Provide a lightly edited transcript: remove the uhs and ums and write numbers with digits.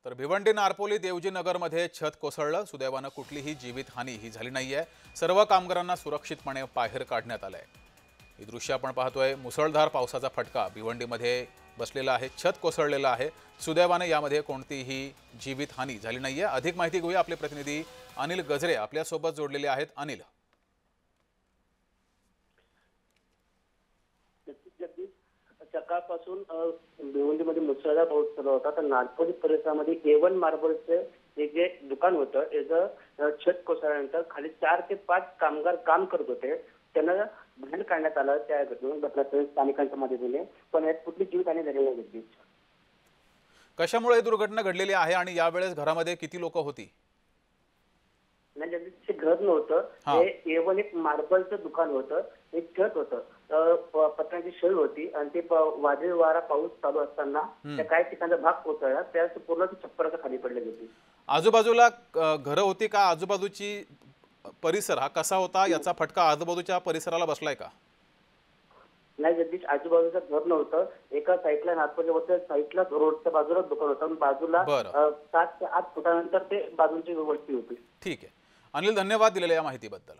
तर भिवंडी नारपोली देवजी नगरमध्ये छत कोसळलं। सुदैवानं कुठलीही जीवितहानी ही झाली नाहीये। सर्व कामगारांना सुरक्षितपणे बाहेर काढण्यात आलंय। ही दृश्य आपण पाहतोय। मुसळधार पावसाचा फटका भिवंडीमध्ये बसलेला आहे। छत कोसळलेलं आहे। सुदैवानं यामध्ये कोणतीही जीवितहानी झाली नाहीये। अधिक माहिती घेऊया, आपले प्रतिनिधी अनिल गजरे आपल्या सोबत जोडलेले आहेत। अनिल, सकाळपासून भिवंडीमध्ये मुसळधार पाऊस चालू होता। तर नारपोली परिसरामध्ये A1 मार्बलचे एक जे दुकान होतं याचं छत कोसळल्यानंतर खाली 4 ते 5 कामगार काम करत होते। त्यांना बाहेर काढण्यात आलं त्या घटनेत स्थानिकांच्या मदतीने, पण यात कुठली जीवितहानी झाली नाही। कशामुळे दुर्घटना घडलेली आहे आणि यावेळेस घरामध्ये किती लोक होती? नाही, जगदीशचे घर नव्हतं, हे A1 एक मार्बलचं दुकान होतं, एक छत होतं, पत्र्याची शेड होती आणि ते वादळी वारा पाऊस चालू असताना त्या काही ठिकाणचा भाग कोसळला, त्यास पूर्ण छप्पराच्या खाली पडले होते। आजूबाजूला घरं होती का? आजूबाजूची परिसर हा कसा होता? याचा फटका आजूबाजूच्या परिसराला बसलाय का? नाही जगदीश, आजूबाजूचं घर नव्हतं। एका साईडला नागपूरच्या साईडला रोडच्या बाजूला दुकान होतं, बाजूला 7 ते 8 फुटानंतर ते बाजूची वस्ती होती। ठीक आहे अनिल, धन्यवाद दिलेल्या या माहितीबद्दल।